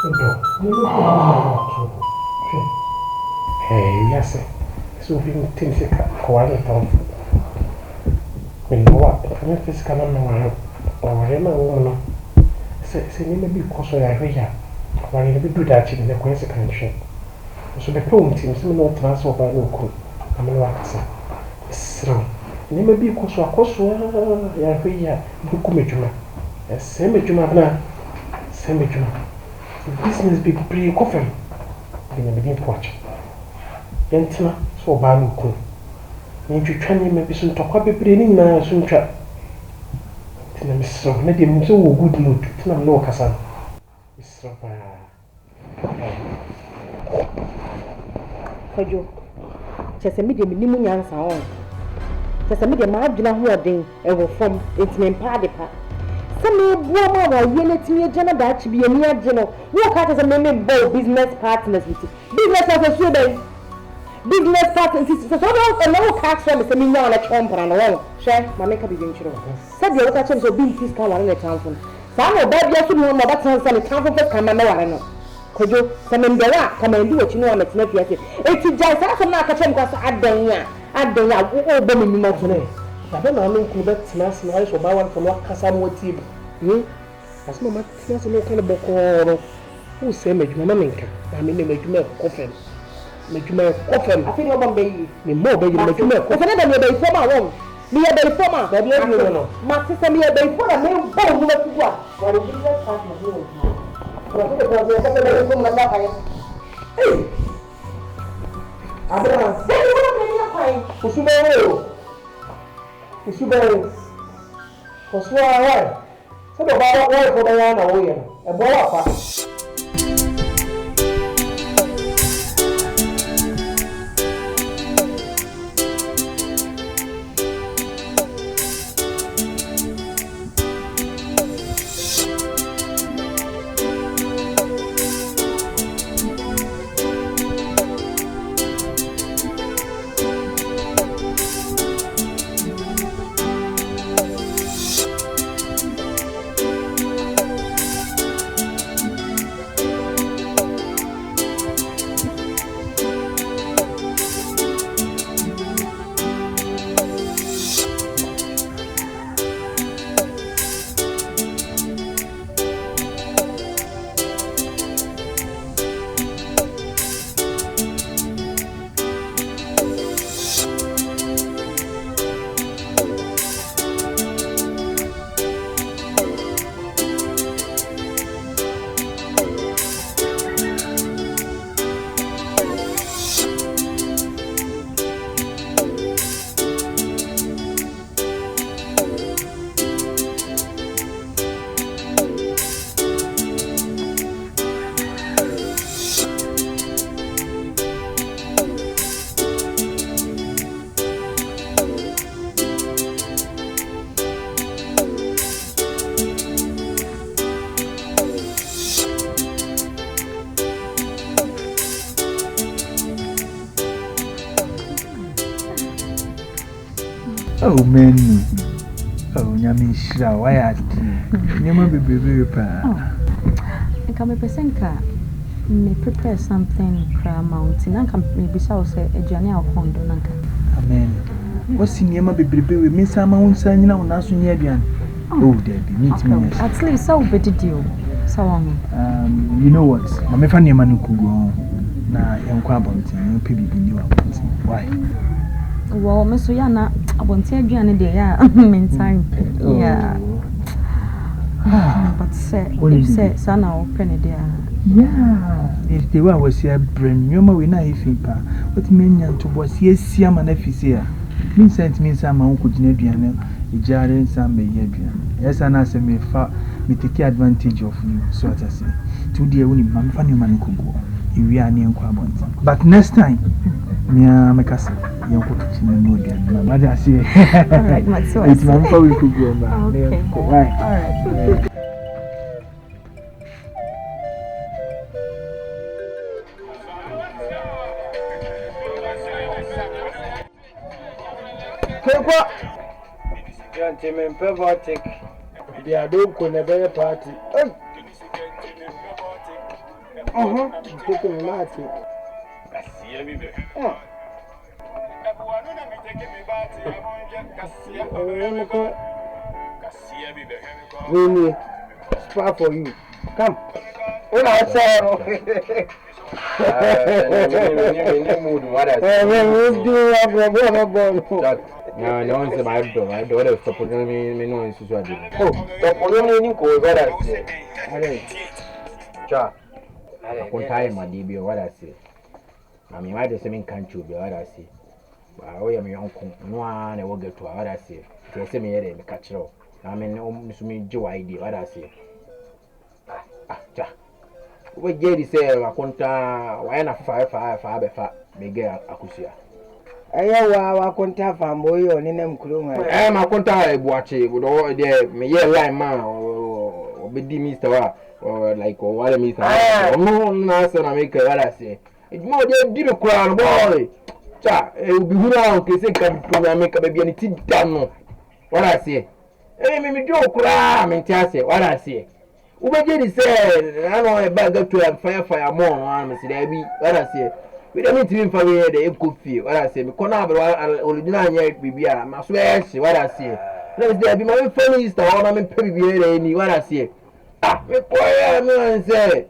Hey, yes, so being things quite tough. When you what, if it's coming on, or any woman, say, maybe because I hear ya, while you do that in the consequence. So the poem seems no transfer by no cool. I'm a wax. So, maybe because I cost ya here, Bukumejuma. A semi-juma, semi-juma. Business be pretty coffin. In a beginning watch. Yentima, so Baluku. Need you try maybe soon to copy pretty now soon trap. Tina Miss So, let him so good mood. Tina no Cassan. Miss So, Kojo, just a medium minimum answer on. Just a medium margin of wording, and will form its name party. Some woman or unit me a general that should be a near general. Work out as a member both business partners with you. Business as a student. Business partners is so a low tax from a seminar on a trump and all. Share my makeup is insurance. Said the other chance of being fiscal one in the town. Some of that just know about sounds and the town for come and know. Kojo, some in the rock, come and do what you know. It's not yet. It's just as a market because I don't know. Oh, bombing me. I don't know who that smash nice or bow from what Cassamo tip. As no matter, no kind of book who say, make my minka. I mean, make you make coffin. Make you make coffin. I think I'm baby. Me more baby, make you make coffin. I never for my own. Me a day for my baby. My sister, me a day for a mail bone. What is this partner? Hey, I don't say what I'm Is you better? For sure, I so about what for the young away, a boy. Oh, man. Oh, Yamisha, why are you? You might be very proud. I come a percentka. May prepare something for a mountain. I can maybe so say a journey of Hondo. Amen. What's in Yama be with me? Some mountain signing out now soon. Oh, Debbie, meet me. At least so better deal. So long. You know what? My family man could go on. Now, young Quabontin, you pay me. Why? Well, Miss Yana, I won't tell you any day. Meantime, yeah. But say, son, I'll penny there. Yeah, if they were was here, bring you my winner if you pa. What mean Ntoboase, yes, Siam and Effisia. Means sent me some uncle Nebiana, a jar and some behavior. Yes, and as I may take advantage of you, so as I say. 2 dear winning, my funny man could go. We are near Quabont. But next time, me and my cousin, you put it in the mood again. My mother say, alright, it's my we could go back. Right, alright. Gentlemen, pervertic. They are doing a better party. Take me mati. Kasia bibe. Really, spar for you. Come. When I say, no, no one's my door. I don't have to put me no into what I do. Oh, stop only go. What I say. I can't tie my DB or what I say. I mean, why the same country be what I say. But I am your uncle. No one I will get to what I say. They say me here, me catch it. I mean, almost me Joe idea what I say. What Jerry say, I can't why not 5 befa, me get Akusia. I can't have a boy on in them crew. I am a contact watch it with all the me line man or be Mr. Or like or what Mr. No, no, I make what I say. It's more than did a crown boy. Cha, it will be who now can say come make a baby anything done. What I say. Hey, me do cry, me tell say what I say. Ubejeri said, I know a bag up to a fire more on Mr. Debbie. What I say. We don't need to be for the could feel. What I say. Because now, original yet be I must swear. What I say. Let there be my family is the ornament baby. What I say. Ah, me boy, I say.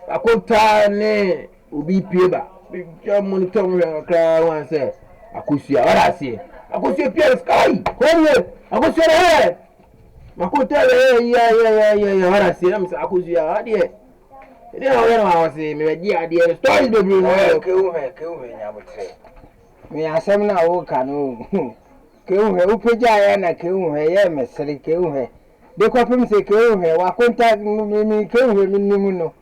I can't tie Ubi Piba. Big monitor cry one say. I could see what I say. I could see a pure sky. I could see a head. I could tell her, yeah, what I say. I could see a dear. You know what I was saying, my dear, the story is the Kill me, I would say. Me, I say now, who can kill her, who put and I kill her, yeah, Miss Sally, kill her. They call him say, kill her, why contact me, kill her, Minuno.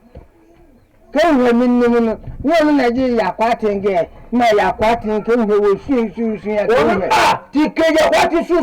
Kill her, Minuno. No, Nigeria, parting gay. My parting kill her with shoes. Ah, what is so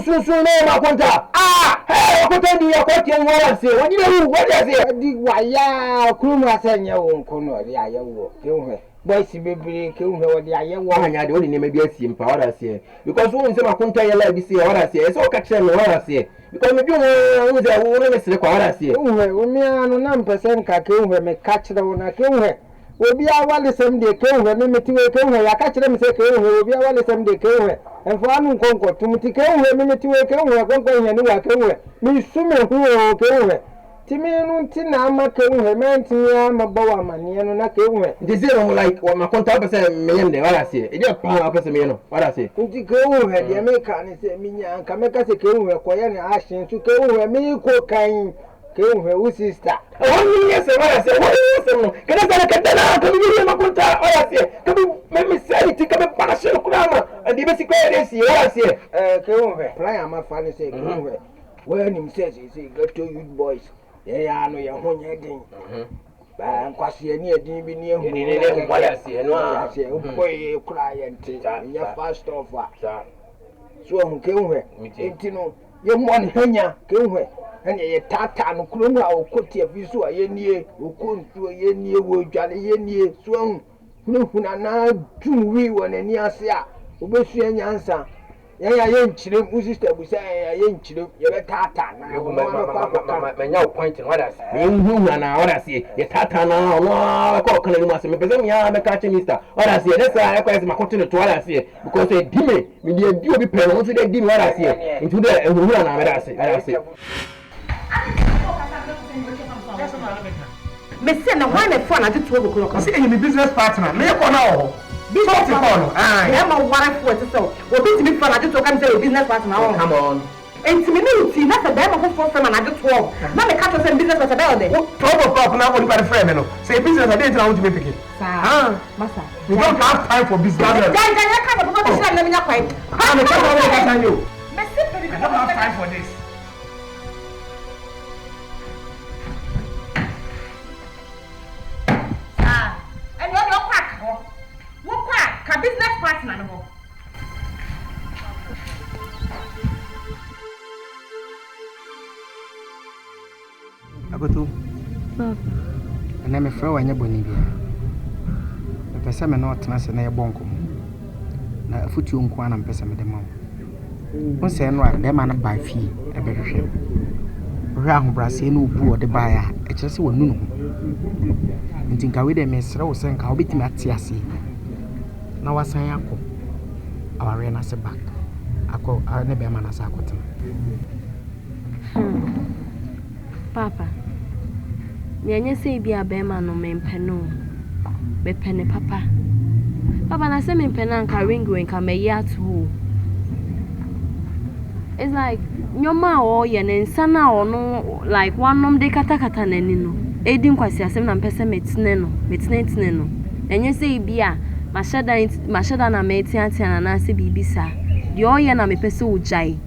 name, I contact. Ah, hey, I could tell you what you want to say. What do you what I say? Why, yeah, Kuma said you won't come or the I will kill her. Boys, baby, kill her or the I want. I don't need maybe a simple what I say. Because when some contact like this, what I say, it's all catch them what I say. Because you know, I won't say what I say. Oh, me, I'm not percent kill her, make catch the one I kill her. Will be a while the same day kill her, me to kill her. I catch them say kill her, will be a while the same day kill her. And for one conquer to kill her, me to kill her, conquer and do I kill her. Me swimming who kill her. Timmy and Tina, I'm kill her, man, to me, I'm a bower man, and not kill her. This is like what my contact said, me, what I say. It's just power person, you know, what I say. To kill her, the American is a minion, can make us a kill her, quiet and asking to kill her, me, cocaine. Kill her, sister. Oh, yes, what I say. What is can I get that? Can you hear my contact? What I say? Can you make me say it? Come and punish your grammar and the basic way they see. What I say? Kill her. Play my funny say, kill her. When him says, he say, go to you boys. Yeah, I know your own heading. But I'm quite near DB near what I say. No, I say, boy, cry and take your fast offer. So, kill her. You know, your money, kill her. And ye tata no krona o kotia visu a ye nie o kontu ye nie wo dwale ye nie so huna na tumwi wona ni ase a obesu anyansa ye ya ye nchire mu sister bu say ye nchire ye be tata na manya point no others me huna na others ye tata na no ko kana mu ase me pese me ya me ka che mister others ye that's why I quite my continue to others here because they dime me dey di obi pe no so dey dime others here into the huna na me others Me say na why me phone ati 12 o'clock. Say you business partner. Me ko na o. Business partner. Ah. Ya ma wara for it so. Obi ti me phone ati 12 come say business partner. Come on. Enti me no ti na say dem go for phone ati 12. Na me catch say business partner dey there. 12 o'clock na go the friend me no. Say business I dey tell want to be picking. Ah. Masa. We don't have time for business. Ya ka na go share na me nya kwai. Ah, me tell you what I you. Me say I don't have time for this. Business partner no. Agoto. Na me frɛ wanya boni bia. Me pese me na otena se na ye bonko. Na afutuo nko ana me pese me de ma. Won se no a de ma na ba fi e be hwehwɛ. Hwɛ ahobrase na obu ode ba ya. E kyerɛ se wonu no. nti nka we de mesre wo se nka obetimi ate ase na wasan akọ aware na se back akọ ne be ma na sa akọtena papa me say bi abema no mempe no bepene papa na say mempe na nka ring nka meyi ato it's like nyoma o ye ne nsa na ono like wanom de katakata nani no edi nkwasi asem na mpese metine no enye say bi a mashada na metiatia na se bibisa de o ye na mepese ujai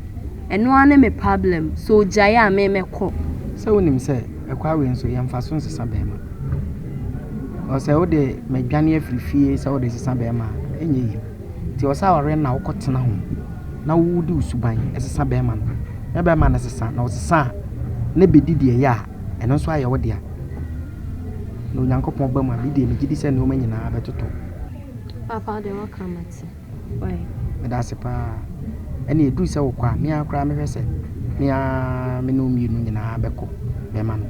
eno ane me problem so ujai a meko so wonim se ekwa we nso yemfa so nsesa bema o se wo de medwane afrifie se wo de sesa bema enye yi ti o sa ware na wokotena ho na wo di usuban esesa bema no ya bema na sesa na o sesa na bedidi ye ya eno nso aye wo de a no nyankopon ba ma bidi me gidi se no manyina abetoto papa de wakamati why me da se pa ene edu se wo kwa me akra me hwese me no mienu nyina abeko bema no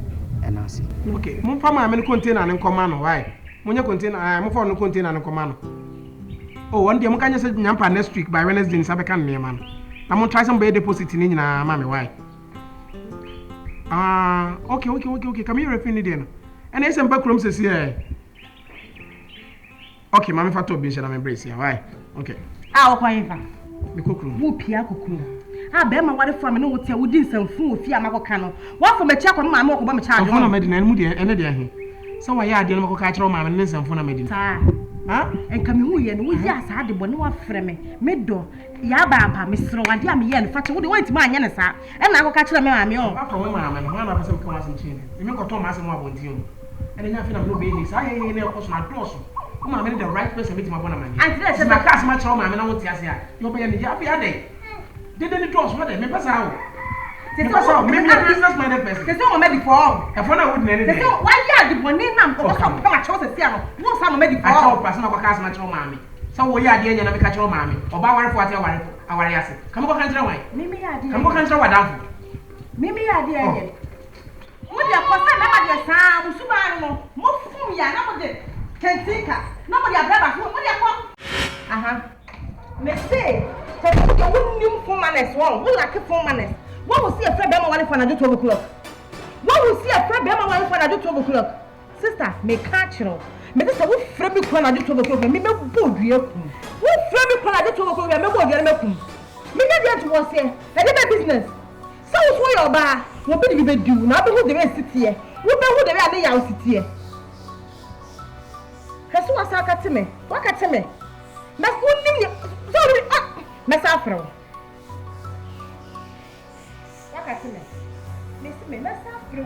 enasi okay mo fa ma me container ne nkoma no why mo nya container mo fa no container ne nkoma no oh one day mo kanya se nyampa next week by Wednesday ni sabe kan me man na mo try some buy deposit ni nyina ma me why okay come here refini dey no and ese mpa krom se see okay mama fa to bi nche na me brace ya why okay wo kwan fa me kokru wo pia kokru be ma ware for me no wotia wodi nsamfu ofi amakoka no wa fo me chia kwa mama ko ba me chia ade no medina ene mu de ene de ahe so wa ya ade no makoka kire o mama ne nsamfu na medina ha enka me hu ye no wo ya asa ade bo ne wa frɛ me do ya ba apa me sro wade a me ye no fa che wo de wanti ma anya ne sa e na akoka kire me mama o ba from mama no na pese me kan asen chin me ko to ma asen mo abonti o ene nya fi na no be ni sa ye ne ko so na doso mama me the right person me ti ma bona mani anti na che ma class ma chiro mama na wo ti ase a yo be ye ni ya be ya dey dede ni doso ma dey me pesa o me pesa o me business minded person ke se o me di for e for na wo di na ke se wa ya di boni na ko so pa ma cho se sia no wo sa me di for a cho person ko class ma chiro mama so wo ya de nya na me ka chiro mama oba ware fo ate aware ase kam ko kan chiro wan mimi ya de kam ko kan chiro wadafo mimi ya de enye mo de ko sa na ma de sa musu ba no mo fun ya na mo de kentika na mo de abraba mo de ko aha me say so you wouldn't for manners one we like for manners what will see a friend wale for na 12 o'clock what will see a friend wale for na 12 o'clock sister me catch you me say we friend me for na 12 o'clock me be bodue ku we friend me for na 12 o'clock me bodue me ku me get there to was here e dey business so so your ba wo be dey do na be who dey sit here wo be who dey dey ya sit here heso wasaka teme wakateme me unnim sorry mesafro wakateme me mesafro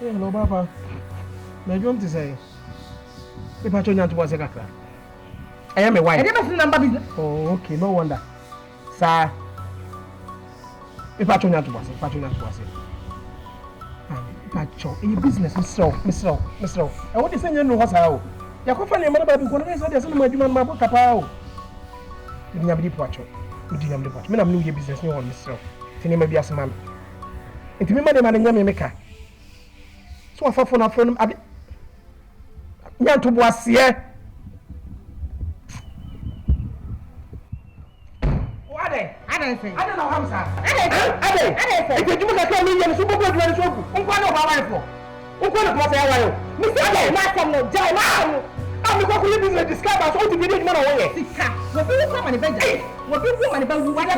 bio no papa me jom ti say e pa cho nyanto bose kakra I am a wife. I never number business. Oh, okay, no wonder. Sir, if I turn out to was it, Pacho, in your business, Miss Row. I want to send you know what's how. You can find your mother by the so there's no human mabo tapao. You didn't have the Pacho. You didn't have the Pacho. Men, I'm new your business, no one, Miss Row. Tell me, as a man. And to me, man, and Yamaka. So I thought for from Ntoboase here. I don't know how, sir. If you do not tell me, you're super good. I'm going to business discover so to be the man away. What do you come and beg? What do you want about what?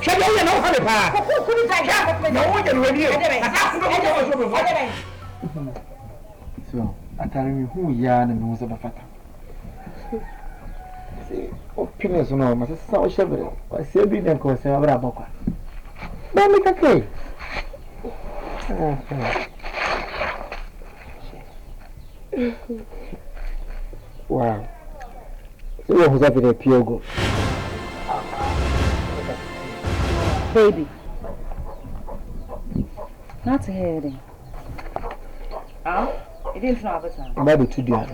Shall you know how to pass? Who couldn't I no one can ready? So, I tell you who yarn and knows about Fata. Opinions no, mas essa só chave. Vai ser bem da coisa, é abra a boca. Não me caquei. Wow. So you have a piogo. Baby. Not hearing. It didn't know about time. Maybe 2 days.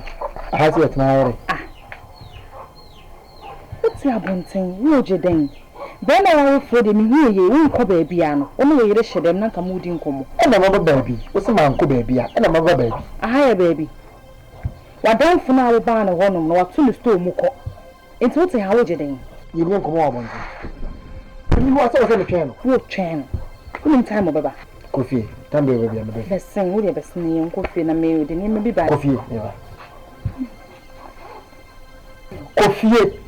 I have to now. What's your bunting? No, Jaden. Then I will Fred and hear you won't cover piano. Only you shed them, not a mooding come. And a mother baby. What's a man could baby? And a mother baby. A higher baby. What don't for now ban a one or two store muko. It's what's a holiday. You don't come on. You want to the channel? What channel? Who time over? Coffee. Time will be on the best. The same would have a sneer coffee and a meal, the name be bad. Coffee, never. Coffee.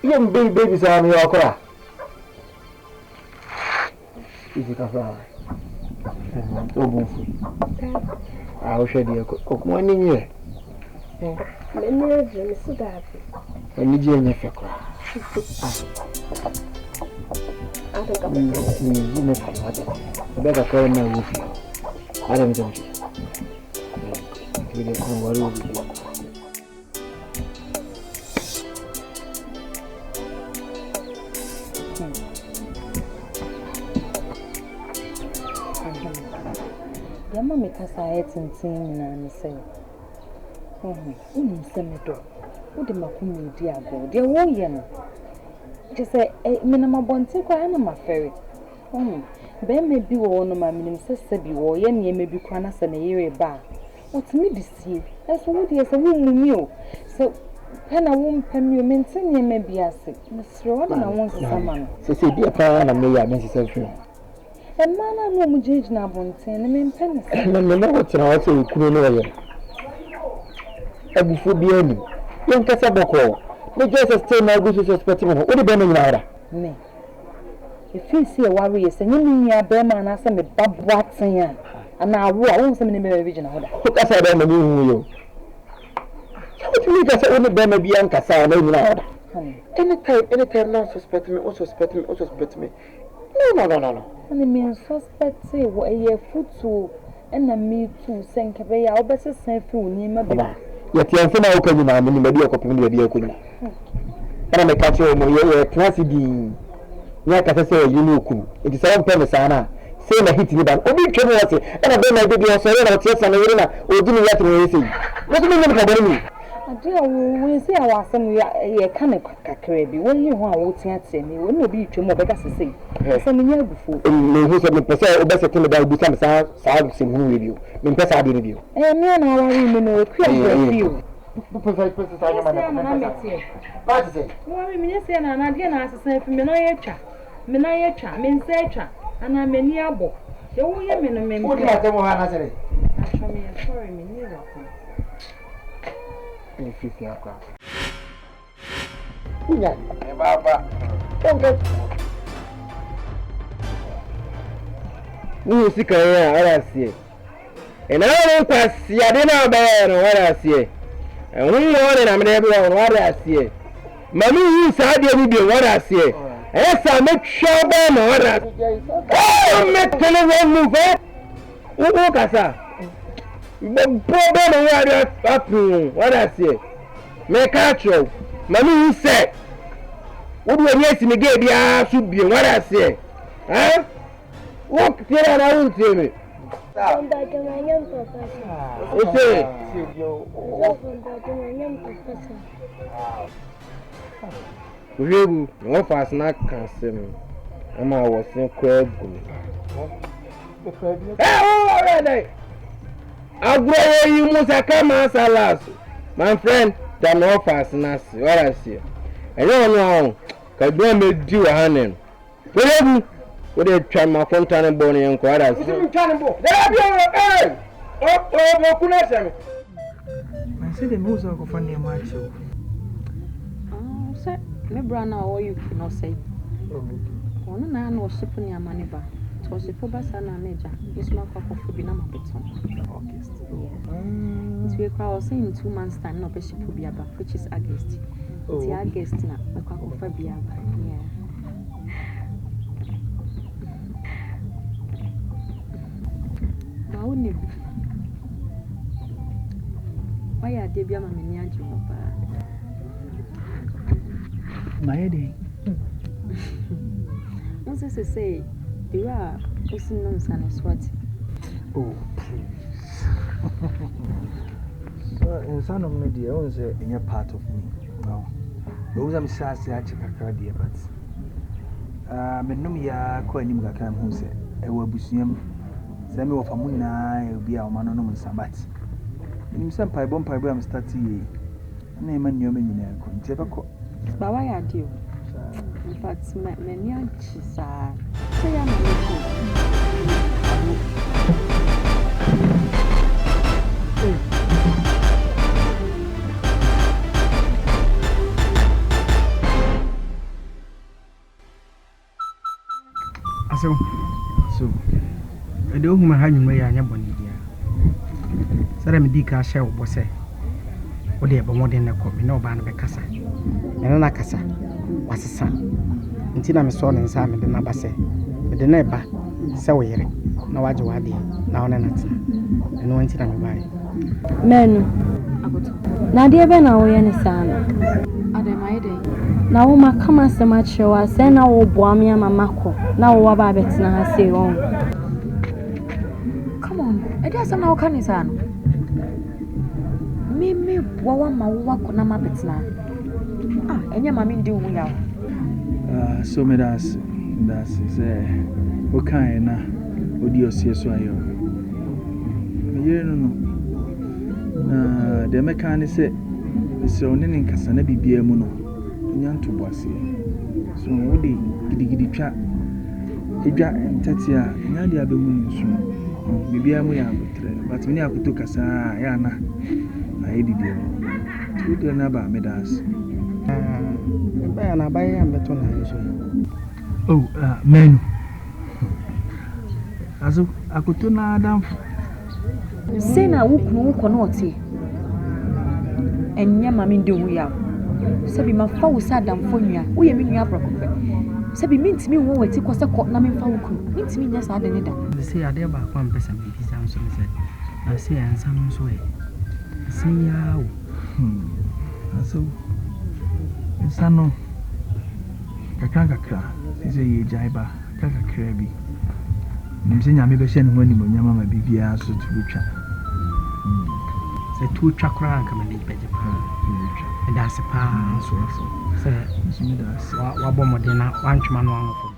Young babies are me okra. Is it a flower? I will share the cook one in here. When you join your feckle. I better call my wolf. I don't know. We don't know what we do. Yama make us a head and sing and say, send me door. Who the Macumi, dear God, dear woman. Just say, minimum one take my ferry. Ben may be one of my minimum sister be or yen may be cranas and a year bar. What's me to see? That's what he has a woman knew. So, Pen I won't pen you maintain ye may be a sick. Miss Rowan, I want someone. So, say, dear Pan and me, I necessary. And man, I know Mujage Nabonte and I mean pennies. And I know what's an also couldn't know you. And before the enemy, young Casaboko, they just a stay now good to suspect him. What the Benin Nara? Nay, if you see a warrior, and you mean your bear man, I send me Bob Watson, and now I won't send me the region. Look, I said, I'm a new. What do you think I said? Only Benin Bianca, sir, no loud. Anytime, now suspect me, also suspect me, also suspect me. No. And the mean suspect say what a year foot to and a me too, send away our best send through near my baby. Yet, you are open in my mini media copy of the Okuna. And I'm a catcher, you're a classy being. Like I say, you know, it is all Penasana. Say my hit in the bank. Only trouble was it, and I don't know if you're sorry about yes and Arena or doing what you're saying. What do you mean for me? Dear, we see our son, we are a kind of cacarabi. When you want to say me, will not be too more better to say. Some year before. Who's a person, best thing about become silence in review. Mean, press our review. And now I remember a queer you. Professor, what is it? Well, we say, and I again ask the same from Menaya, means Secha, and I'm a nearbo. The women and men. What do you have to say? Show me a story, me neither. If you are craft. Yeah, Baba. Who sick I see. And I don't see, I didn't know what I see. And we know I'm never what I see. Mammy, you said you would be what I see. Yes, I make sure what I see. Oh, make telephone move. Who can say? But what I say, make actual. Mammy, you said, what do you yes, me gave you should be what I say. Huh? What can I will tell me? Really, no fast not cancer. I'm I was in crab. Oh, already. I'll grow you must come as a last. My friend, that no fast enough. What I see. I don't know. Because don't make do a hand. Whatever. What they try my fountain and bonnie and quite as you can. Oh, goodness. I said the most of funny my show. Oh, sir, my brother, or you cannot say. One man was shipping your money back. It was a probus and a major. It's my cock of Binama Beton. August. Yes. We are saying 2 months' time, no bishop will be about, which is August. It's August now, a cock of Fabia. Yeah. Why are they being a miniature? My day. Once I say, you are listening on Sunday sweat. Oh, please. So, in some of my dear ones, in your part of me. No. Those are Mrs. Achaka, dear, but Menomia, Coinim Gakam, who said, I will be seeing Sammy of Amuna, will be our man on Sabbath. In some pipe bomb pipe, I'm starting. Name and your menu, Contebaco. But why are you? In fact, many anxious are. Say, I'm so I don't know how you may have one idea. Sarah Medica shall was say, what they have more than a copy, no ban of a cassa. And another cassa was a son. Until I'm a son and Simon the number say, with the neighbor, so here, no Ajawadi, now and no until I'm by. Men, Nadia Bena, we understand. Ade my day. Na wo makama se machewa se na wo boami amamako na wo waba betina ha se on. Come on, e dey some na wo kan is ano. Me wawa ma wo wako na ma betina. Ah, enye ma me ndi wu ya. So me that's okay na odi osie so ayo. Me no. The mechanic say so oni nkasa na bibia mu no. Ntoboase. So we gidi twa edwa ntatia nya dia be mu nsu. Bibia mu ya abutre but me ni akuto kasa ya na edidi. Tu na ba me das. Ba na ba ya meto na nso. Oh, menu. Azu akuto na adam. Say na wukunu ko na oti. Enya ma me ndi wu ya. Sabi ma fa wo sadam fonua wo ye me nua abrokopɛ sabi mintimi wo wati kwasa kɔ na me fa wo kunu mintimi nya sa de ne da say ade ba kwa mpesa me bisa nso me say na say ansa nso e say yawo so insano kakra say ye jaiba kakra bi nimse nya me be hye ne ho anim nya mama bibia so tubutwa say tu twa kra nka me ni beje and that's a pass. So, Wabomodina, one man, one of them.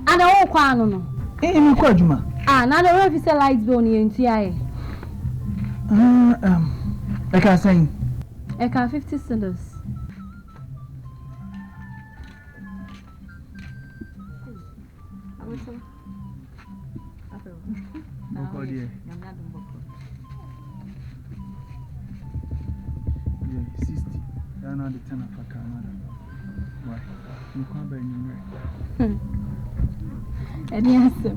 And I won't call no. Eh, Quadjuma. Now the roof is a light bone in TI. I can't say. I can $50. The 10 of a Canada. Why? You can't buy any answer.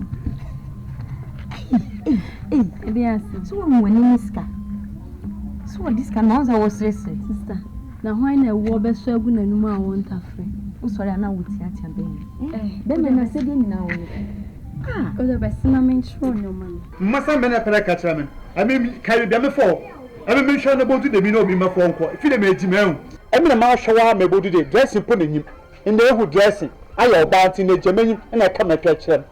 So when you miss ka. So this can now I was sister. Now why na wo be so agu na numa won tafre. O sorry na wuti atia ben. Ben na say din na won. Ah, o the best na men sure no man. Masa men na pere ka kira men. I mean carry be me for. I mean sure na bodu de bi no bi ma for nko. Fi de me ejima hu. I mean ma hwa me bodu de dressing po n'enyim. Inde ehu dressing. Ayo Obaa nti na ejamenyim na ka ma ka kira.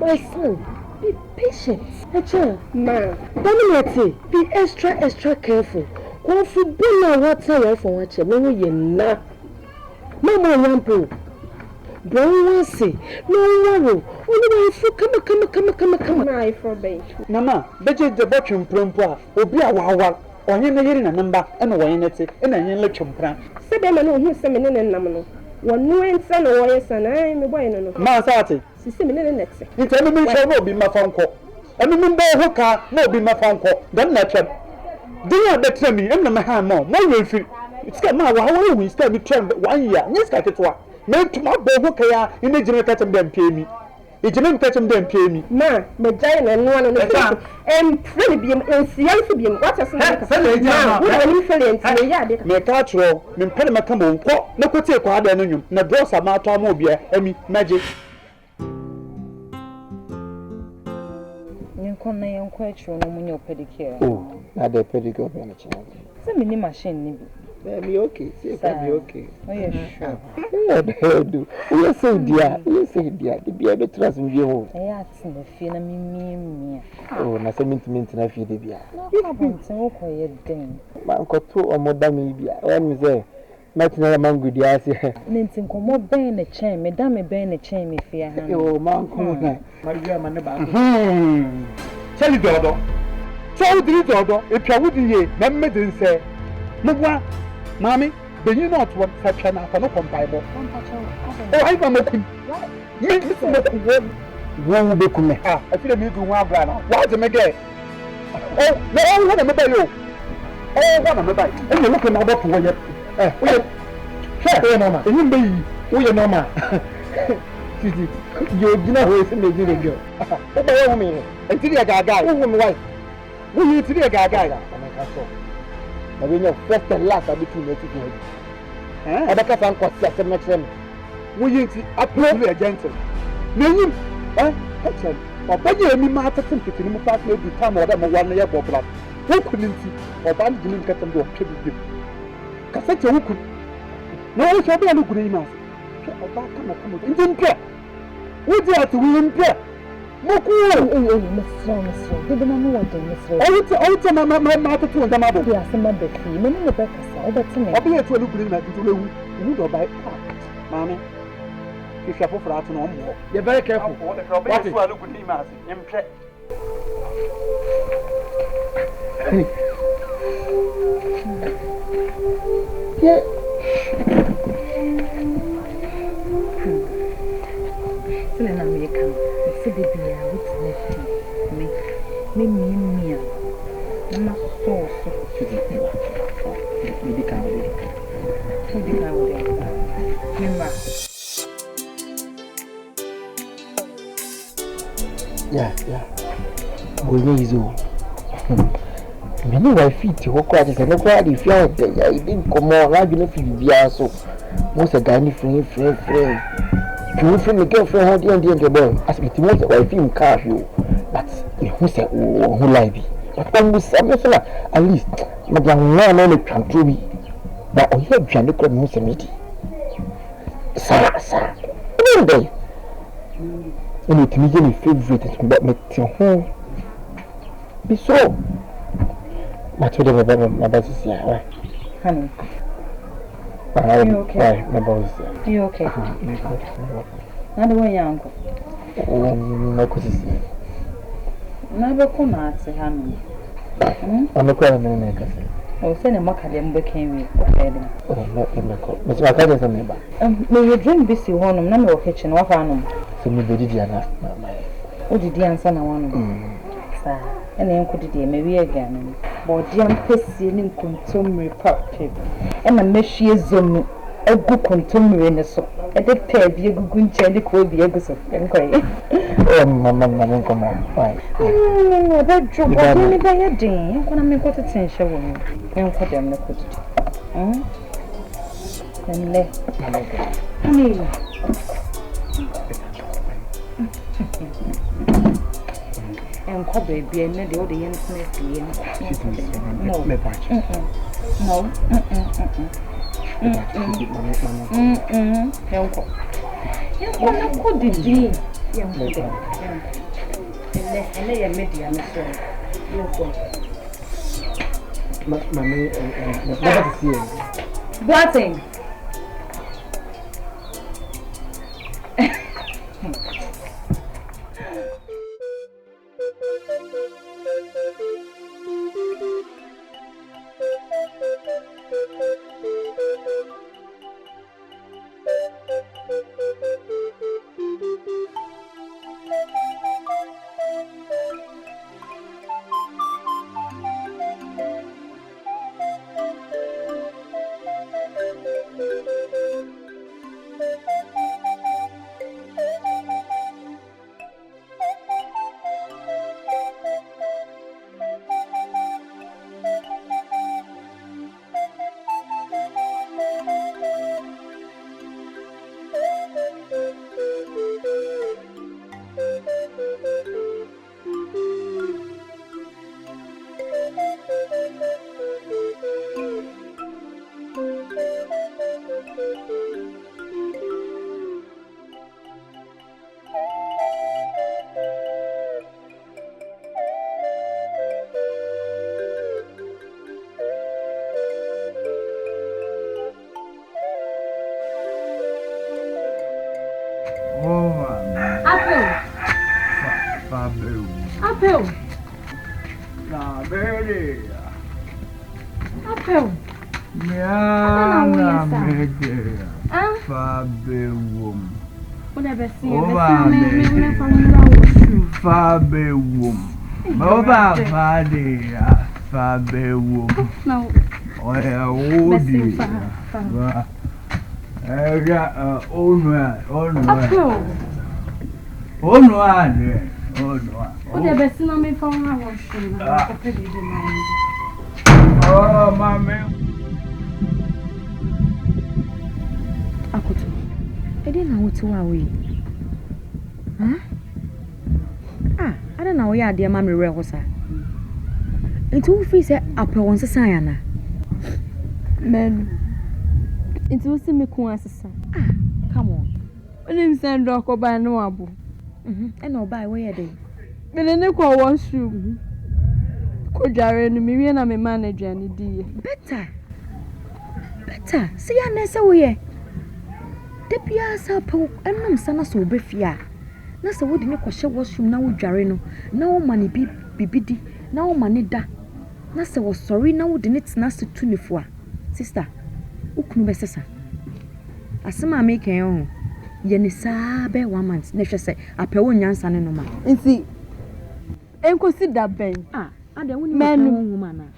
My son, be patient. Echa, ma. Dominate, be extra careful. Go for bona water ya for wache. Me wo ye na. Mama yampo. Don't say. No worry. Only if come. My for be. Mama, beje de botwem prompo a obi a wawa. Onye na yeri na namba e no woye nete e na yen le twempran. Se be ma no hu se me ne nam no. Wonu ensa no woye sana me boy no. Ma saate. Se me ne nete. Nti me hwe no obi ma fa nko. Emi me mba ho ka na obi ma fa nko. Dan na twem. Din ya betre mi em na me ha mo. Mo we fi. It's ma wa wo we start me twem 1 year. Nyeska ketwa. Me tuma bo ho ka ya ine jime katem dem pemi. Ejime katem dem pemi. Ma, me jai na no no. Em free bi em ensian so bi em. What say na? Say na jama. Wo ni felent me ya de. Me ka tro, me mpele maka mo nko. Na kote kwa ada no nwum. Na drosa ma to ama obi emi magic. kon na yen kwa chiro no munyo pedicure. Oh, na the pedicure be na china. Se me ni machine ni bi. Be okay. See be okay. Oh yeah, sure. Yeah, do. We say dia. The bia be trust me ho. Eh ati na fie na mi. Oh, na se mint na fie de bia. No problem, se wo koye den. Ma nko to omoda me bia. When me say Matina mangu dia se. Nti nkomo ben na chen, me da me ben na chen me fie ha. Yo, man ko na. Maria ma ne ba. Cheli dodo. So diri dodo, e pia wudi ye, na mmedin se. Mugwa, mami, benyi not what satcha na fa no kompaibo. Oh, I go make. Me so make Wo be kume. ah, I feel me do one abra na. What me get? Oh, no, what am I yo? Oh, what am I buy? And you look at my bottle wo ye. Sure. Oh, no ma. Enyim be yi. Wo ye no ma. Titi, yo gina ho se me gina girl. O ba wo me. Enti dia gaga. Wo me wife. Wo yi ti dia gaga. Na we first and last abitu me ti go. Abaka fan ko se me chem. Wo yi ti approve gentle. N'enyim, hechem. Obanye mi ma tatin pitini mu pass me di time oda mo wan ye bobla. Wo kuninti, oba ndi mi katam do twa bi. Kasa che wo kun. Na wo che oba no gure yi ma. Oba kama. Ndi mpe. Wo di ati wo mpe. Moku. Misro. Dede na no wode misro. Owuti ma tatu ndama bo. Ya se ma be fi, me ni be kasa, o be tene. Oba ye tu no gure na ndi lewu. Wu do bai. Mama. If you for out no more. You're very careful. What is what look good mas. Impre. Yeah. Sele na me kan. Se de bia wo tene fi. Me. Na so. Me di kan we. Remember. Yeah. Boy is o. Many wife ti wo kwa se ne kwa di fia de ya idin komo na bi no fi bia so. Mo se ga ni free. You from the girlfriend how the boy. As me mo se wife im car you. But me who say who lie bi. But when we say me feel at least me dia na no twanto bi. But o ye dwane kwa mo se meti. Sa. Nde. And it me my favorite but me ti ho. Be so. Ma to the my boss is here. Honey. You okay? My boss. You okay? Na the way uncle. No kusi. Na be ko na ate hanu. I'm not going to make us. O se ne makade mbe kan wi okay dem. Oh, no. But I can't say me. Me you drink bisi honum na me wo kitchen wa fa no. So me body dia na. O didi ansa na wanu. Sa ene enko didi me wi aga no. Bo dia mpesi ni nkontomre papem. E na mehwie zomu egu kontomre ne so. E de pa bi egugu nche de ko bi egu so. Enko yi. Oh, mama, come on. Fine. No, that job was only by a day. I'm going to make what attention woman. I'm going to make what and let me. And cobby be a the other young smith. No. And they are media, Mr. Mammy, never to see him. Blessing. Apple. Na bere. Apple. Ya na bere. Fabewum. What ever see? Fabewum. Oba fade. Fabewum. No. Oya wodi. What ever see me from my washroom? Oh, mamma. Akoto. I didn't know what to away. Huh? I don't know where dear mammy was. Into face up once a sayana. Men. It was me Come on. When him send rock or by no abu. And Obaa where they. But then they call washroom. Could Jaren me and I'm a manager and dear. Better. See, I never way. The piazza poke and no son so befia. Nasa would not question washroom now, Jareno. No money be biddy, no money da. Nasa was sorry now, the knits nasa tunifua. Sister, Uknubessa. Asama make a own. Yenisa be 1 month. Never say, a pe one young son no man. And see, and consider Ben. I don't know, woman.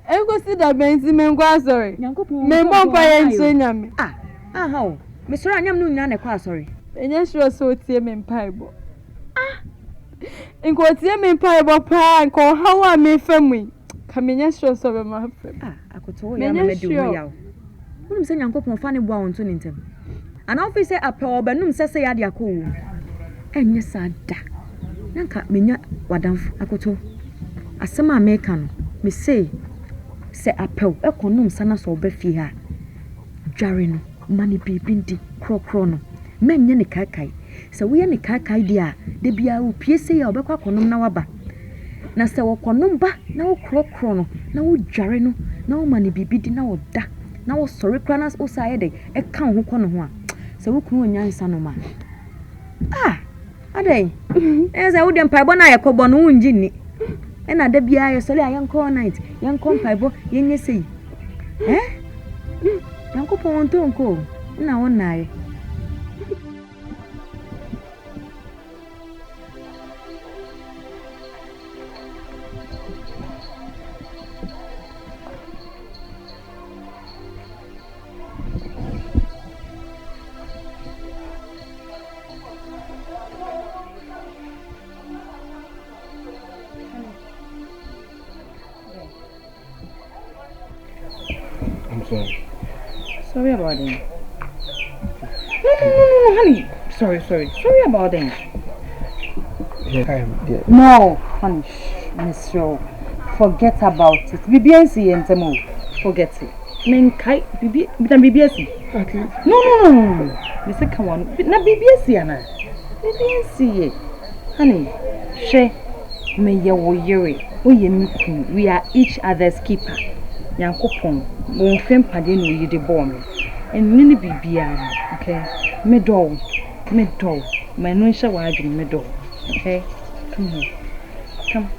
And consider Ben, see, men, sorry. Men, vampire and say, how? Mr. I am no none, sorry. And yes, you are so tear men piebo. And go tear men piebo pa and call how I may family. Come in, yes, you are my friend. I could tell you, I do. Wouldn't say Uncle Funny Bound to him. An officer a power, but no says I had cool. And yes, I da. Nanka, Minya, Wadam, Akoto. As some American, me say a pearl, a conum sanas or befia. Jarino, money be binti, crono. Men yenny kakai. So we any kakai dia, de be a PSA or Baka conum nawaba. Nasta or conumba, now crono, now Jarino, now money be binti now da. Now sorry cranas oside, a count who conua. So who can young sanoma? Ade, as I wouldn't pibona a cobon Jinny. And I debut I solely a young call night, young compibo, young say. Young coupon to go. Now one night. Sorry about them. No, honey. Sorry about them. No, honey, Miss Joe. Forget about it. BBSC and Temo. Forget it. Men kai BBSC. Okay. No. Mr. Come on. Na BBSC ana. BBSC. Honey, she me ye wo yere. We are each other's keeper. Yankopon, won fem pade no yi de bomb. And nini bibia, okay? Me do. My no sha wa adwin me do. Okay? Come here. Come.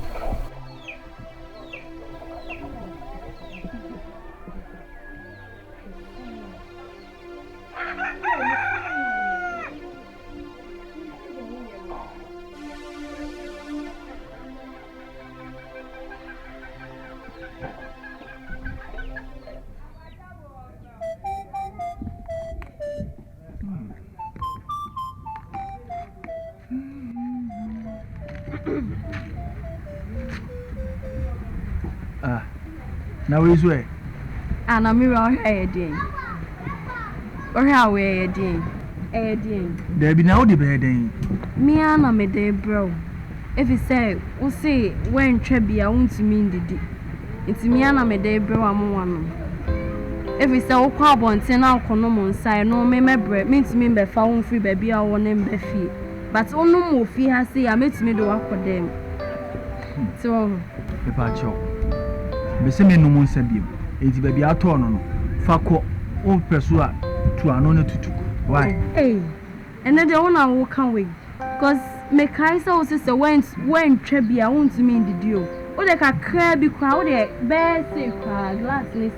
Now is where? And I'm around here, Dean. Or how we are, Dean? There be now the bed. Me and I'm a day, bro. If you say, we'll say, when Trebby, I want to mean the D. It's me and I'm a day, bro. I'm one. If we say okwa abonten na akono mo nsai no me mebre mentimi be fa won free baby a won em be fie but onum mo fie ha say ya metimi do akodem so me pa cho be se me no mo nsa biem enti baby ato no no fa ko o peso a tu ano na tutuku why ene de won awo kan we cause me kai say o se when twa bia won to me ndidio o de kakra bi kwa o de be say kwa glass ni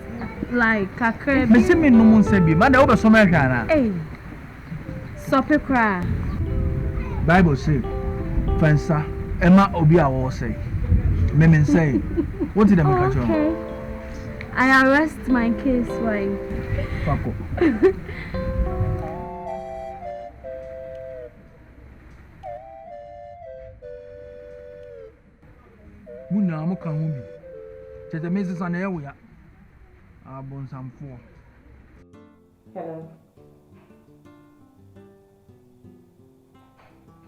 like kakra bi me se me no mo nsa biem ma da wo be so me hwa na so pe kwa Bible say fansa ema obi a wo say me say what did I make a okay I arrest my case why Pako Muna mo kan ho bi tete mezi sa na ye wo ya abon samfo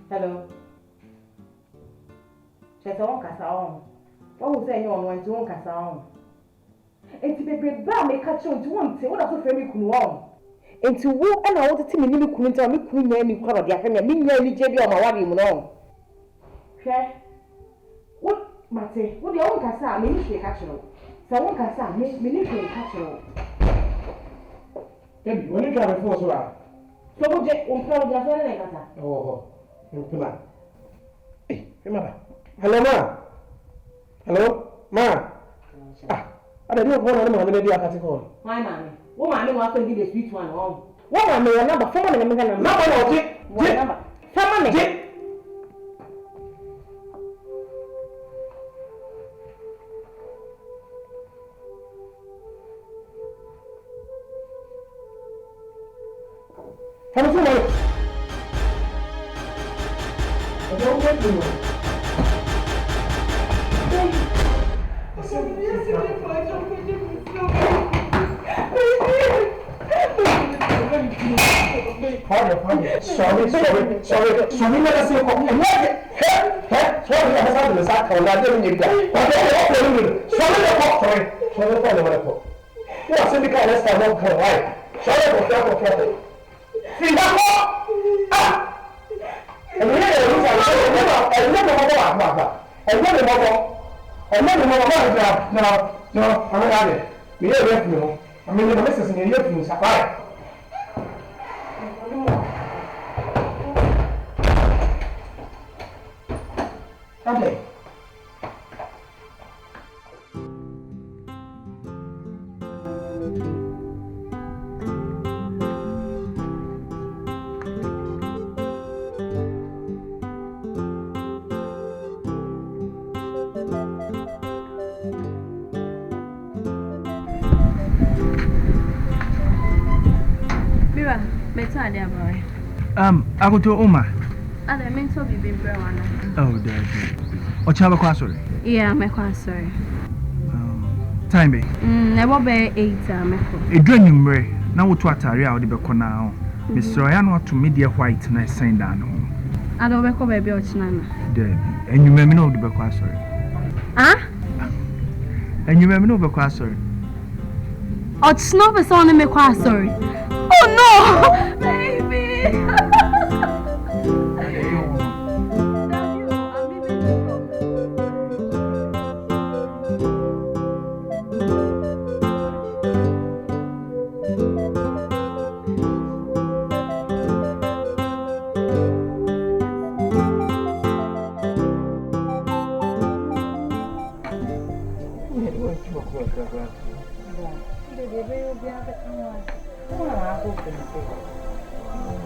Hello. Cheta won kasa on. Who say you on want won kasa on. Enti bebe ba me ka che on ti won te wo da so fe mi kunu on. Enti wo na wo tete me ni kunu nta me kunu nya ni kwa dia fe me nya ni je bi o ma wari mu no. Hwe. Wo mate, wo dia won kasa me ni hwe ka che no. Sa won kasa me ni hwe ka che no. Baby, when you drive for so la. So wo je on pro dia fe na kasa. Oh. Pima. Pima. Hello, ma. Hello, ma. I don't know what I'm going to do. I call. Why, man? What man wants to give the sweet one home? What man, your number? Someone in the number. What number? Someone. Sorry, let us say, sorry, I have to sack on that. Sorry, you are saying because let's not go right. Sorry for careful. See that? And we no, I'm not it. We are left no. I mean, the missus in your things are right. Okay. I go to Oma. I meant to be Brianna. Oh, daddy. Ochaba Kwasori? Yeah, I'm sorry. Time be? Never be 8. A dream way. Now, what Atari out the Beko now. Miss Royano to media white and I send down. I don't recall baby or Chinana. Daddy. And you may know the Bekwasori. Ah? And you may know Bekwasori. Oh, it's not a son in Mekwasori. Oh no! Baby!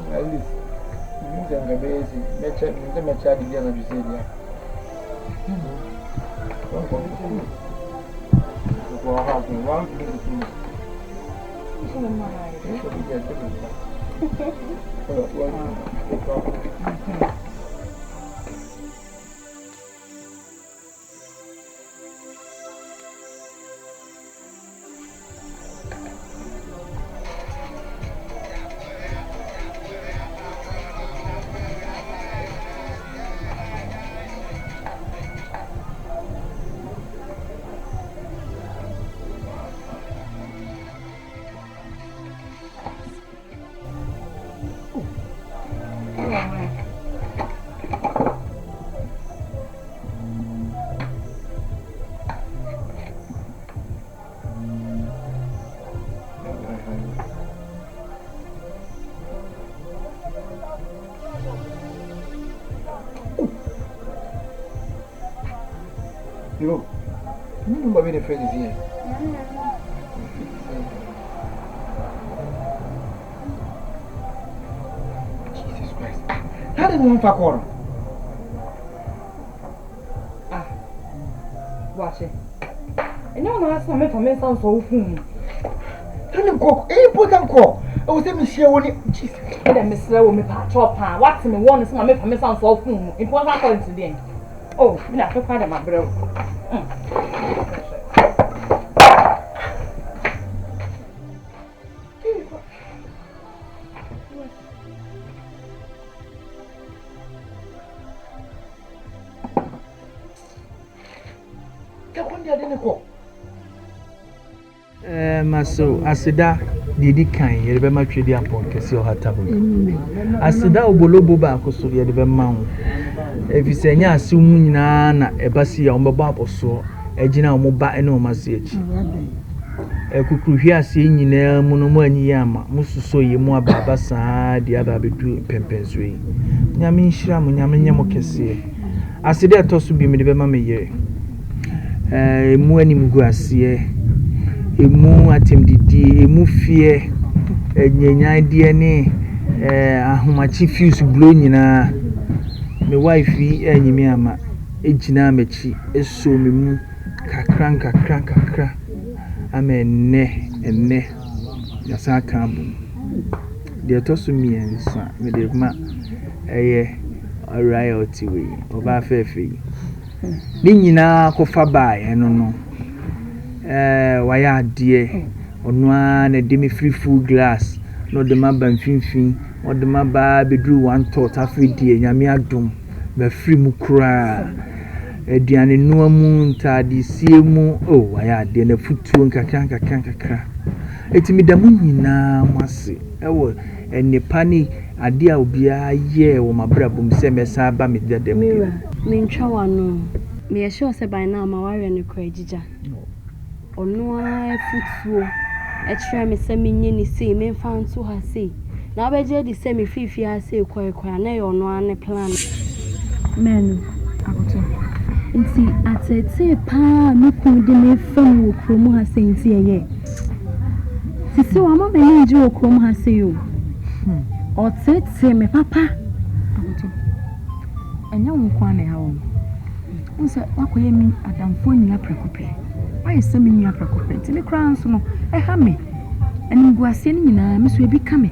At least, you can be basic. Make sure the young you say, Yo. You know what the friend is here. Jesus Christ. How did you quarter? Watch it. And now I ask my family sounds so full. Don't go. Important call. I was saying, Michelle, when you Jesus. Let me slow me patch up. What's me one is my family sounds so full. Important call today. Oh, me not quite my bro. Maso asida didi kan ye be matwedi apon kese o hata ho asida obolobo ba akoso ye be ma ho efisenya asu mu nyina na ebasi ya ombabo aposo ejina omo ba ene o mase echi ekukruhwi ase nyina mu no mu anyi ama mususo ye mu ababa saa dia ba bedu pempenso yi nyame nhira mu nyame nyamo kese asida etoso bi me de be ma me ye mu ani mu gu ase emu atemdidi emu fie enyenyan die ne ahomachi fuse blow nyina me wife enyimi ama ejina amachi eso me mu kakra ama enne yasa kambu de toso miensa me de ma royalty we Obaa fefe ni nyina kofa bae no waya die onwa na de me free full glass no de ma ban finfin o de ma ba bedru one tot afi die nyame adom ba free mu kura ediane no mu ntade sie mu waya de na futuo nkakra etimi da mu nyina mwase ewo enipa ni ade a obia ye wo mabrabum se mesa ba me de dem me ntwa wano me ye sure se by now ma ware ne kra jija ono a futuo e me se menye ni sei me fa nto ha sei na obeje di se me fifi ha sei kwai na ye ono a ne plan menu akoto nti atete pa me kun de me fam wo kromu ha sei nti ye sisi wa ma me ni ji wo kromu ha sei o o tete me papa akoto enya wo kwa na ha wo nse wakoye mi adamfo nyina prekope why is me nya prekope me kra nso no e ha me ani guase ni nyina me so ebi ka me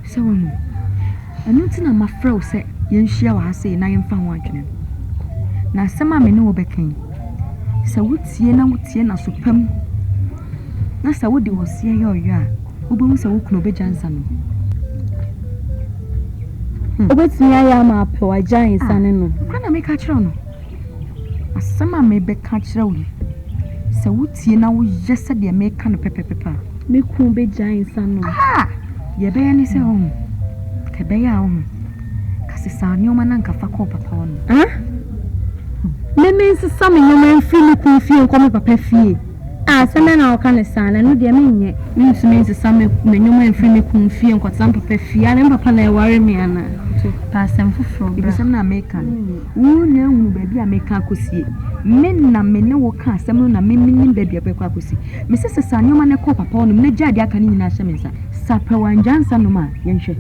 se wonu anu ti na mafra o se yenhia wa ase na yemfa ho adwene na sema me ne wo bekan se wotie na so pam na sa wodi wosie ye oyo a wo be hu se wo kuno be jansa no obetumi aya ma pe wa jansa ne no kra na me ka kire no asema me be ka kire wo se wotie na wo yese de me ka no pepepepa me ku be jansa no ye be ni se ho ke be ya ho kasi sa nyoma na nkafa ko papa wono me nsi me nyoma mfili ku fie ko me papa fie sema na oka ne sana no de me nye me nsi me nyoma mfili ku fie ko tsam papa fie ana papa na e ware me ana pasem fufro bi sem na America wo na hu baabi America akosie me na me ne wo ka asem no na me nim baabi abekwa akosie me se sa nyoma ne ko papa wono me gya de aka ni nyina hye me nsa sapra wanjansa no ma yenhwe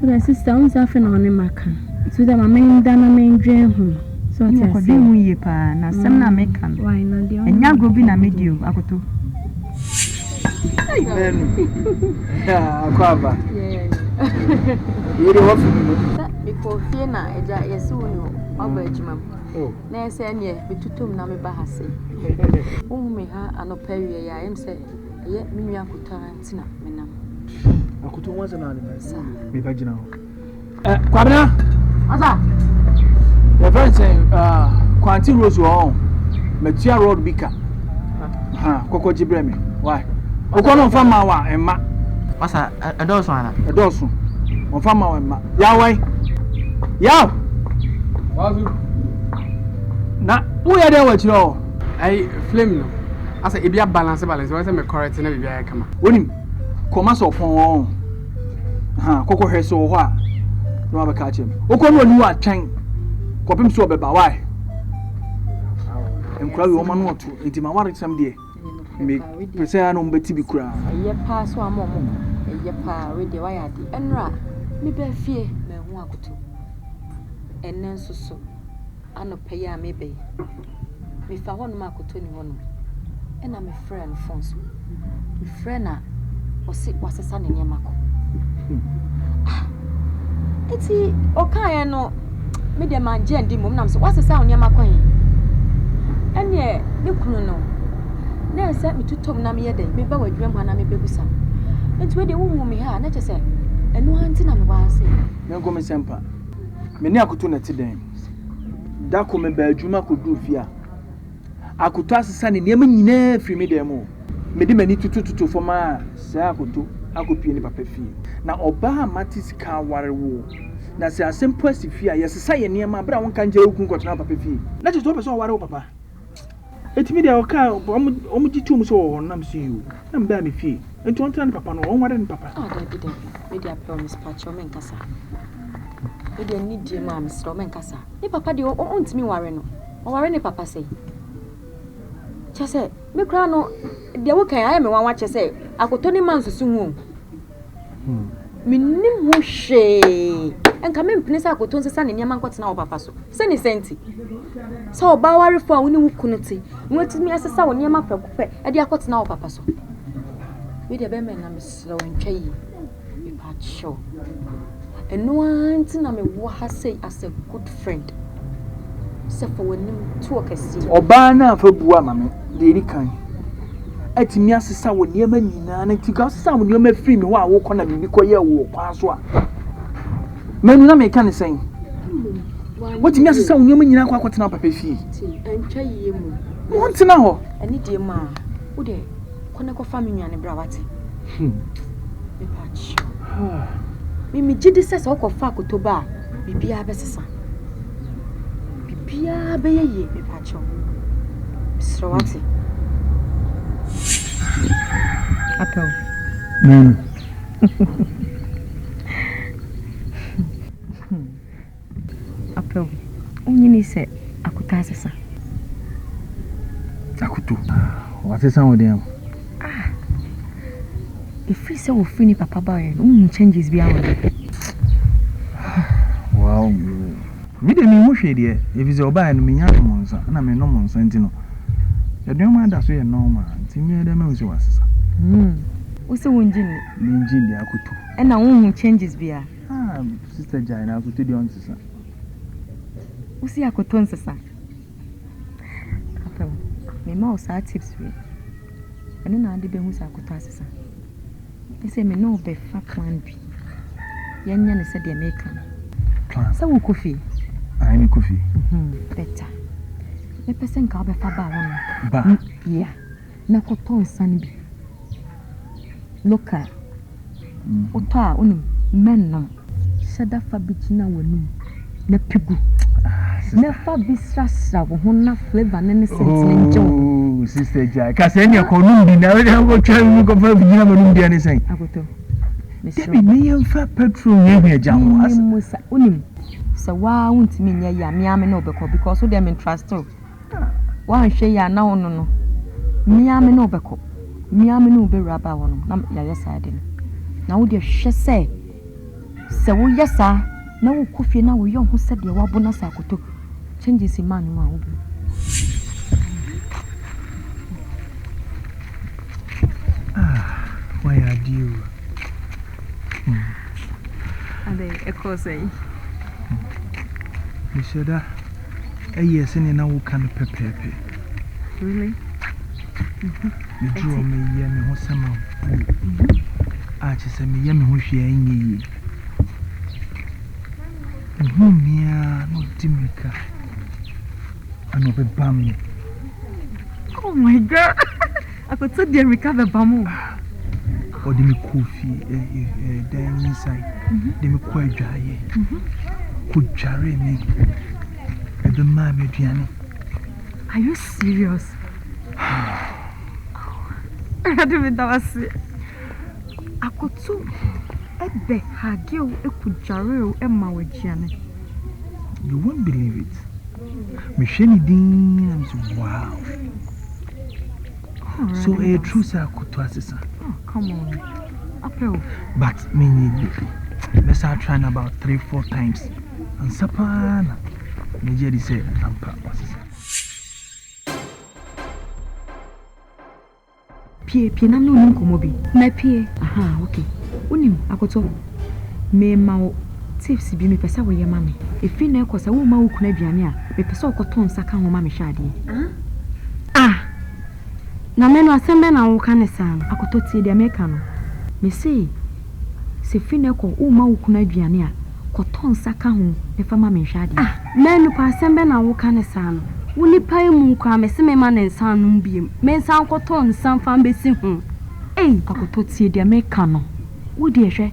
but sister on safe na one maka so that mama nda na me ndwe hu so ati ko de hu ye pa na asem na America why na de enya grobi na medio akoto akwaba yiri wofu mi ko fie na eja yesu no oba ejimam na ese ne bitutum na me ba hase me ha anopawie ya emse ye minwa kuta ntina menam akuto wanza na ne me ba gina ho kwabena asa the friend say kwanti rose wo matua road bika koko jibre me why okono fa ma wa emma asa edoso ana edoso on fa ma wa emma ya wai ya wazu na uya de wachi o ai flame no asa e bia balance wa say me correct na bia kama wonim koma so pon koko hwe so ho a no abaka chem okono onu atwen kopim so beba why Kwa woman not to it my work some day. Me present on Betty be cry. Ye pass one more. Ye pa with the wire and ra. Me be fear me walk to. And then so. I no pay ya maybe. Me fa one mark 21. And I'm a friend Fonso. My friend was a son in Yamako. It's okay, no. Media man, Jen, Dimum, so what's the sound Yamako? And yeah, you no. Now sent me to Tom Namia day, maybe I dream when I'm a baby son. It's where the woman me had, not just say, and no hunting I'm was saying. No go me semper. Many akutuna today. Da come Belgium could do fear. I could toss a son in Yemen free me demo. Made many to for my say I could do. I could pay any papa fee. Now Obaa Matis car war war. Now say a simple fear, yes, say near my brown can jail who got papa fee. Let us open so war papa. It's me the car, almost 2 months or I'm see you. I'm baby fee. And 20 papa no one and papa. Oh, David, maybe I promise Patch or Mencassa. Maybe I need your mam's or Mencassa. If papa do owns me warren or any papa say. Just say, me crano, the work I am one watch say, I could 20 months soon. Minim wushe. And come in, Prince, I could turn the sun in Yaman got now, papa. Send it senti. So, Bowery for winning Kunity. What me as a sound near my papa, and the got now, papa. With the bemen, I'm slow and chay. We part show. And no one to know me what I say as a good friend. Except for when you talk a sea. Obaa for Bua, mammy, lady kind. At me as a sound near me, and to go sound you may free me while I walk on a because walk past one. Men will not make any saying. What you must say when you mean you are quite up a fee. And chay you want to know. And it dear ma, would they? Koneko family and bravati. Me patch. Me jidi says oko fa kotoba. Bibia besesa. Bibia be ye me patch. Srawati. Apple. Apple. Onye ni se akuta sesa. Akutu. What is wrong with them? If we say we free papa boy, changes be our. Wow. Me de me muhwe de. If is Obaa no menya no monsa, na me no monsa ntino. Ya de ma da so ye normal. Nti me de me so wasesa. We say wonjin. Me njin de akutu. E na won changes be a. Sister Jai na akutu de on sesa. We see akutu nsesa. Apel. Me ma o sa tips we. Eno na ade be hu sa akutu asesa. I say me no be fa plan B. Yanya ne said the American. Plan. So we coffee. I need coffee. Better. The person ka be fa ba won. Ba. Yeah. Na ko ton san bi. Local. Oto a onum men no. Shada fa bi na wonum. Na pigu. Na fa bi srasra wo ho na flavor ne sentiment njo. Sister Jai, kasi any economy bi na we go try we go fa bi na manum dia ne sen. Agoto. Debi me yem fa petrol ye hwe jam as. Musa unim. So wa untimi nya ya me ame na obekọ because we dem trust o. Wa hwe ya na ono no. Me ame na obekọ. Me ame na obewura ba wono na ya yesa de. Na wo de hwe se wo yesa na wo kofie na wo yo ho se de wa bona sa akoto. Changes in man ma wo. Why are you? And they echo say, You said that a yes, and now can pepe. Really? You drew me, yammy, what's some I just said me, yammy, who's she ain't ye. No Dimika. I know the bum. Oh my God! I could so dear recover Bamu. Or the coffee, then inside. The quite dry. Could jarry me. And the mammy, Gianni. Are you serious? I don't know what I could so. I bet her girl could jarry Emma with Gianni. You won't believe it. Misheni din, I'm so wow. So a true Kutuase. Oh, come on. Apple. But me need let's start trying about 3-4 times. And Sapana. Nigeria say I'm Pie na no nkomo bi. Na pie. Aha, okay. Unim akoto. Me ma tips bi me pesa wo ye ma me. Efi na ekosa wo ma wo kuna aduane a me pesa okoto nsa ka ho ma me hwade. Na me no asembe na wo ka ne sa akoto tie dia me ka no. Me say se fi na ko wo ma wo kuna aduane a koto nsa ka ho me fa ma me hwade. Me no pa asembe na wo ka ne sa no. Woni pai mu kwa me se me ma ne nsa no biem. Me nsa koto nsa fa mbesi ho. Akoto tie dia me ka no. Wo de hwe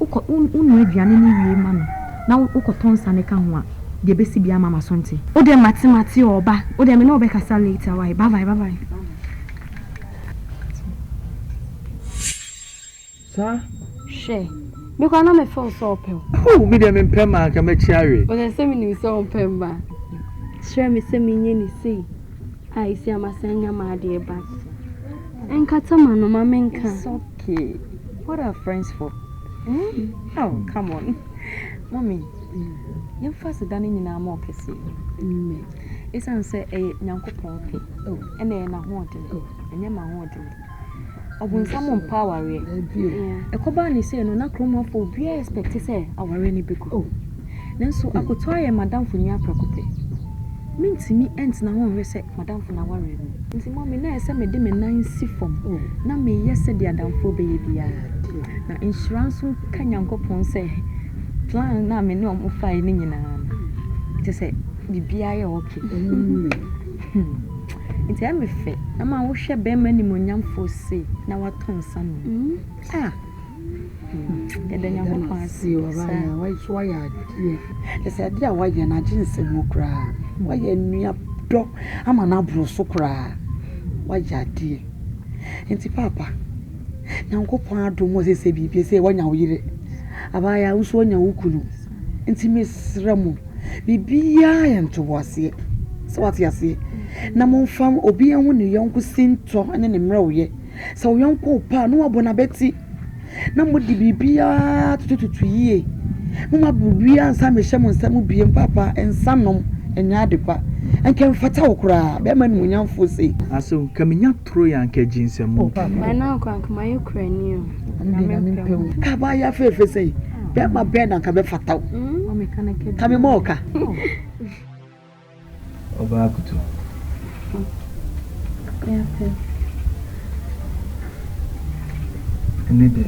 unu aduane ni wie ma no na ukoto nsa ne ka ho a de besi bia mama so nti o de matemati oba o de me no be kasa later why bye bye Sir she me kwa na me feel so opel me de me pema ka me chiare o de se me ni so pemba sure me se me nye ni sei ai se amasanya ma de ba enkata ma no ma menka. It's okay. What are friends for? Oh, come on. Mommy, you first done in our more kissy. It's answer a Yankopon. Oh, and then I want to and your man want to. When someone power, a cobani say, no, not room for we expect to say our any big. Oh, then so I could try a madame for your preoccupy. Mean to me, ends now on reset, madame for our room. And see, mommy, now send me dim and 9 siphon. Oh, now me yesterday, I don't for baby. Na insurance kan Yankopon say plan na me no mo fai ni nyina te say bibia ye okay nti am fe na ma wo hwe be mani monyamfo se na waton san ya da Yankopon si Obaa why so ya die te say dia wa ye na jinse mu kra wa ye nua do ama na bro so kra wa ya die nti papa Yankopon adomo se bibie se wanya wo yire abaya uso wanya wo kunu nti mesramo bibia ye Ntoboase so what ya se na monfam obi hu ne yonko sinto ene ne mrawoye se wo yonko pa no abona beti na modi bibia tututu yie mama bibia ansa me hyem nsam biem papa ensanom enya adepa enke mfata wo kura be ma ne munyamfo se aso kamenya tro ya nka jinsem ma na kwa kuma Ukraine ka ba ya fefe sei be ma be na ka be fata wo ka me moka Obaa kutu yeah pe nede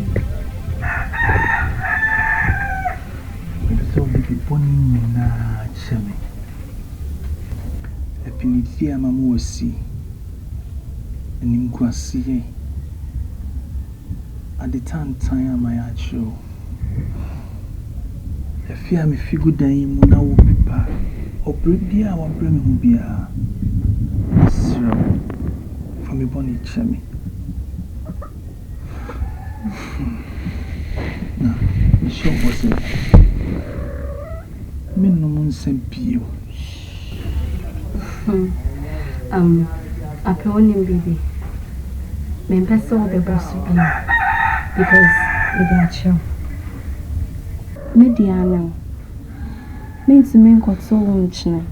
so bibi poni na cheme epiniti amamu osi ninkwasi aditan tan amayacho efia me figu dan mu na wo pipa obrebia wa bremi hu bia sira for me boni cheme na show was it men no mun sempio Apeonim baby. Me pesa o be boss bi because me dey chill. Me dey ana. Me nti me nkoto wo nchine.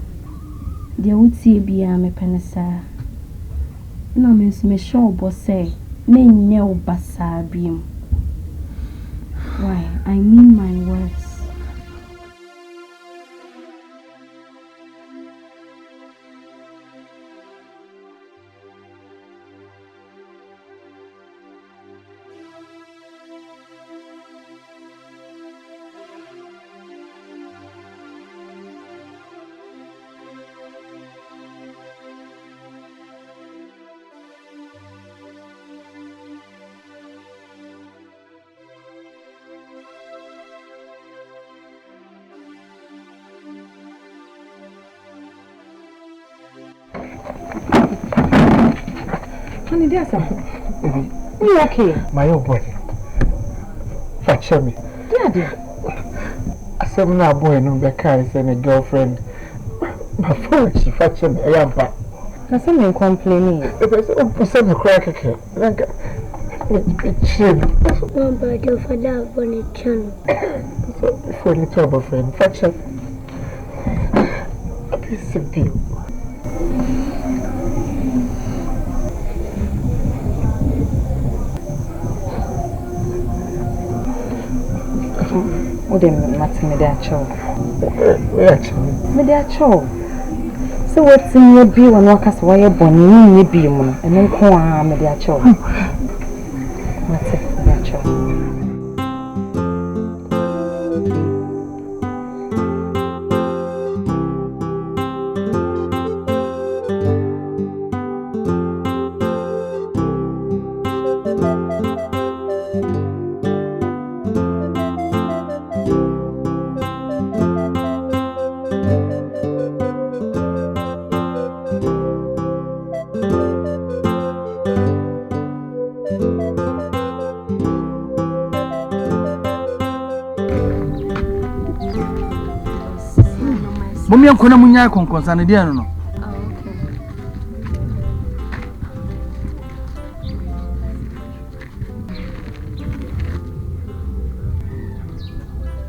Dia wutie bia me penesa. Na me nso me show boss say me nye o basa biem. Why? I mean my words. Honey, there's something. You okay? My own boy. Fetch me. Yeah, dear. I said, no boy, no, the car is a girlfriend. My phone, she fetched me. I am back. Na se me complaining. If I say, oh, put some crack again. Like, it's shame. One bad of a love on a channel. So, before you talk about friend, fetch up. A piece of you. O de mate me da cho. Me da cho. So what's in your be when workers wire bonny ye be mun and then ko me da cho. Mate me da cho. Mommy and Kona Munya concern the dear no.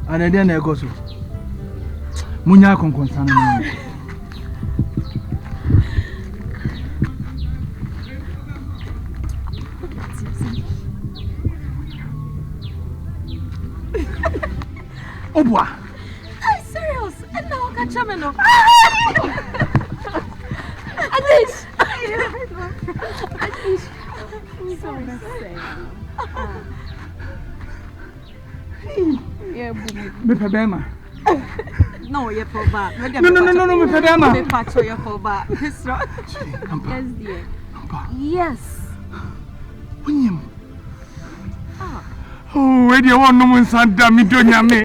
And then I go so. Munya concern me. Obaa. I'm serious. And now I catch him no. Adish. Adish. So yeah, Me pebema. no, you're for bad. No, me pebema. Me patch you're for bad. Yes, dear. Yes. Unyem. Oh, where do you want no one Santa me do nyame?